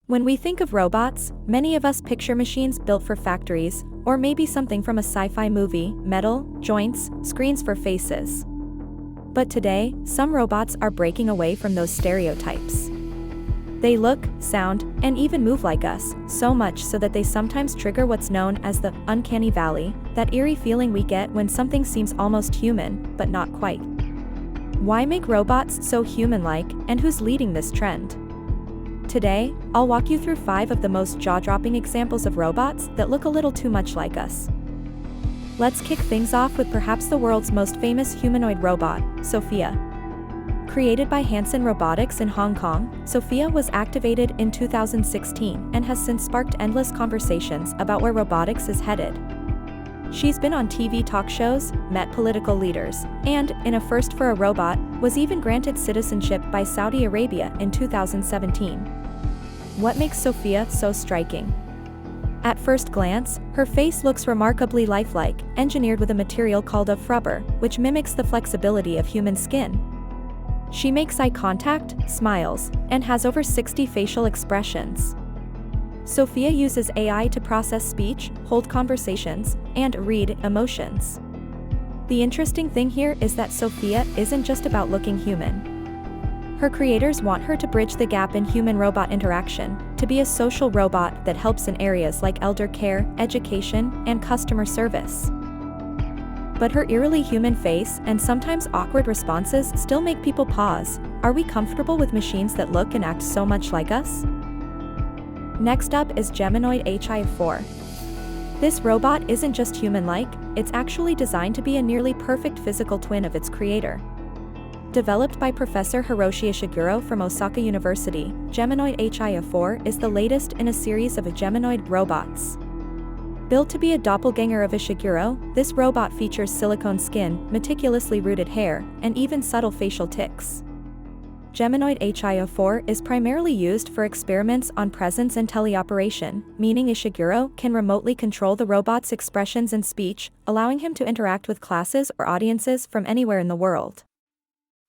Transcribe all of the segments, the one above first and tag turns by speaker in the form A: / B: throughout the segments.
A: When we think of robots, many of us picture machines built for factories, or maybe something from a sci-fi movie: metal, joints, screens for faces. But today, some robots are breaking away from those stereotypes. They look, sound, and even move like us, so much so that they sometimes trigger what's known as the uncanny valley, that eerie feeling we get when something seems almost human, but not quite. Why make robots so human-like, and who's leading this trend? Today, I'll walk you through 5 of the most jaw-dropping examples of robots that look a little too much like us. Let's kick things off with perhaps the world's most famous humanoid robot, Sophia. Created by Hanson Robotics in Hong Kong, Sophia was activated in 2016 and has since sparked endless conversations about where robotics is headed. She's been on TV talk shows, met political leaders, and, in a first for a robot, was even granted citizenship by Saudi Arabia in 2017. What makes Sophia so striking? At first glance, her face looks remarkably lifelike, engineered with a material called a rubber, which mimics the flexibility of human skin. She makes eye contact, smiles, and has over 60 facial expressions. Sophia uses AI to process speech, hold conversations, and read emotions. The interesting thing here is that Sophia isn't just about looking human. Her creators want her to bridge the gap in human-robot interaction, to be a social robot that helps in areas like elder care, education, and customer service. But her eerily human face and sometimes awkward responses still make people pause. Are we comfortable with machines that look and act so much like us? Next up is Geminoid HI4. This robot isn't just human-like, it's actually designed to be a nearly perfect physical twin of its creator. Developed by Professor Hiroshi Ishiguro from Osaka University, Geminoid HI4 is the latest in a series of Geminoid robots. Built to be a doppelganger of Ishiguro, this robot features silicone skin, meticulously rooted hair, and even subtle facial tics. Geminoid HI4 is primarily used for experiments on presence and teleoperation, meaning Ishiguro can remotely control the robot's expressions and speech, allowing him to interact with classes or audiences from anywhere in the world.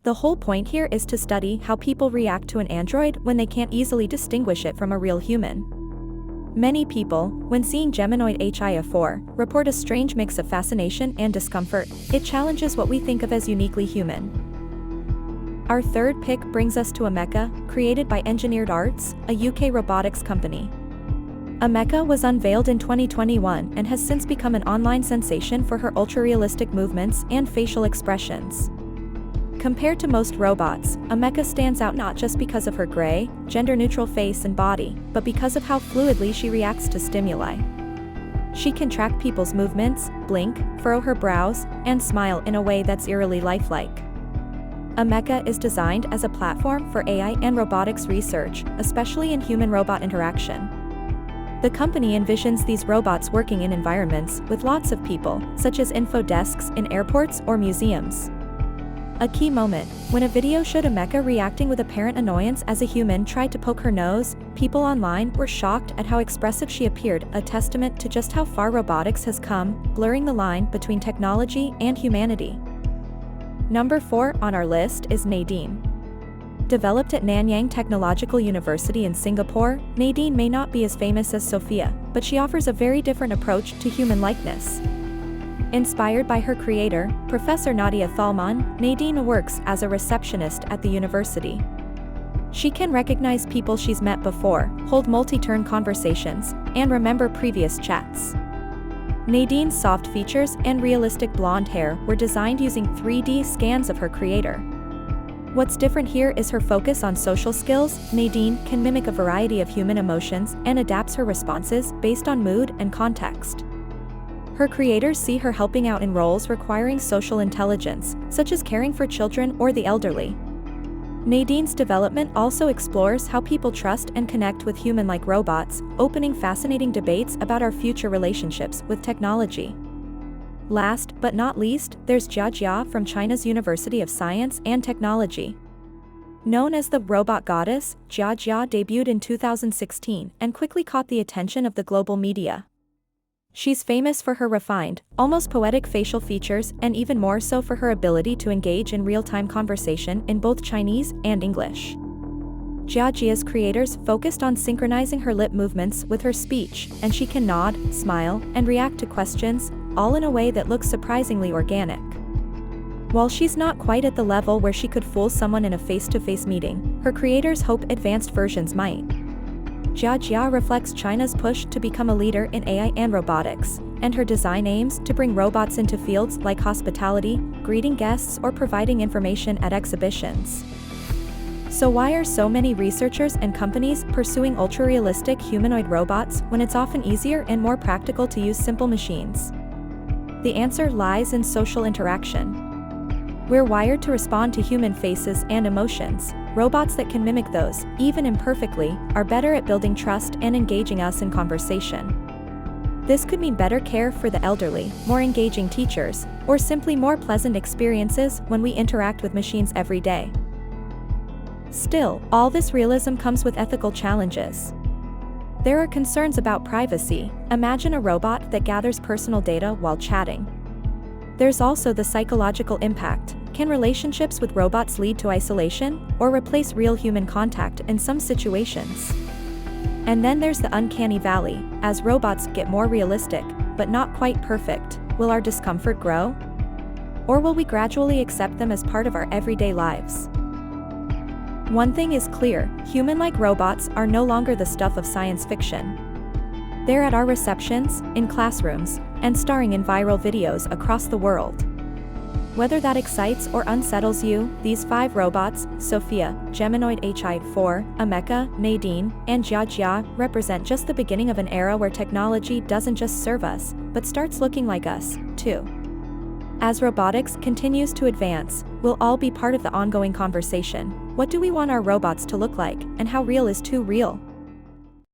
A: The whole point here is to study how people react to an android when they can't easily distinguish it from a real human. Many people, when seeing Geminoid HI4, report a strange mix of fascination and discomfort. It challenges what we think of as uniquely human. Our third pick brings us to Ameca, created by Engineered Arts, a UK robotics company. Ameca was unveiled in 2021 and has since become an online sensation for her ultra-realistic movements and facial expressions. Compared to most robots, Ameca stands out not just because of her gray, gender-neutral face and body, but because of how fluidly she reacts to stimuli. She can track people's movements, blink, furrow her brows, and smile in a way that's eerily lifelike. Ameca is designed as a platform for AI and robotics research, especially in human-robot interaction. The company envisions these robots working in environments with lots of people, such as info desks in airports or museums. A key moment, when a video showed Ameca reacting with apparent annoyance as a human tried to poke her nose, people online were shocked at how expressive she appeared, a testament to just how far robotics has come, blurring the line between technology and humanity. Number 4 on our list is Nadine. Developed at Nanyang Technological University in Singapore, Nadine may not be as famous as Sophia, but she offers a very different approach to human likeness. Inspired by her creator, Professor Nadia Thalmann, Nadine works as a receptionist at the university. She can recognize people she's met before, hold multi-turn conversations, and remember previous chats. Nadine's soft features and realistic blonde hair were designed using 3D scans of her creator. What's different here is her focus on social skills. Nadine can mimic a variety of human emotions and adapts her responses based on mood and context. Her creators see her helping out in roles requiring social intelligence, such as caring for children or the elderly. Nadine's development also explores how people trust and connect with human-like robots, opening fascinating debates about our future relationships with technology. Last but not least, there's Jia Jia from China's University of Science and Technology. Known as the robot goddess, Jia Jia debuted in 2016 and quickly caught the attention of the global media. She's famous for her refined, almost poetic facial features and even more so for her ability to engage in real-time conversation in both Chinese and English. Jiajia's creators focused on synchronizing her lip movements with her speech, and she can nod, smile, and react to questions, all in a way that looks surprisingly organic. While she's not quite at the level where she could fool someone in a face-to-face meeting, her creators hope advanced versions might. Jiajia reflects China's push to become a leader in AI and robotics, and her design aims to bring robots into fields like hospitality, greeting guests, or providing information at exhibitions. So why are so many researchers and companies pursuing ultra-realistic humanoid robots when it's often easier and more practical to use simple machines? The answer lies in social interaction. We're wired to respond to human faces and emotions. Robots that can mimic those, even imperfectly, are better at building trust and engaging us in conversation. This could mean better care for the elderly, more engaging teachers, or simply more pleasant experiences when we interact with machines every day. Still, all this realism comes with ethical challenges. There are concerns about privacy. Imagine a robot that gathers personal data while chatting. There's also the psychological impact. Can relationships with robots lead to isolation, or replace real human contact in some situations? And then there's the uncanny valley. As robots get more realistic, but not quite perfect, will our discomfort grow? Or will we gradually accept them as part of our everyday lives? One thing is clear, human-like robots are no longer the stuff of science fiction. They're at our receptions, in classrooms, and starring in viral videos across the world. Whether that excites or unsettles you, these 5 robots, Sophia, Geminoid Hi4, Ameka, Nadine, and Jiajia, represent just the beginning of an era where technology doesn't just serve us, but starts looking like us, too. As robotics continues to advance, we'll all be part of the ongoing conversation. What do we want our robots to look like, and how real is too real?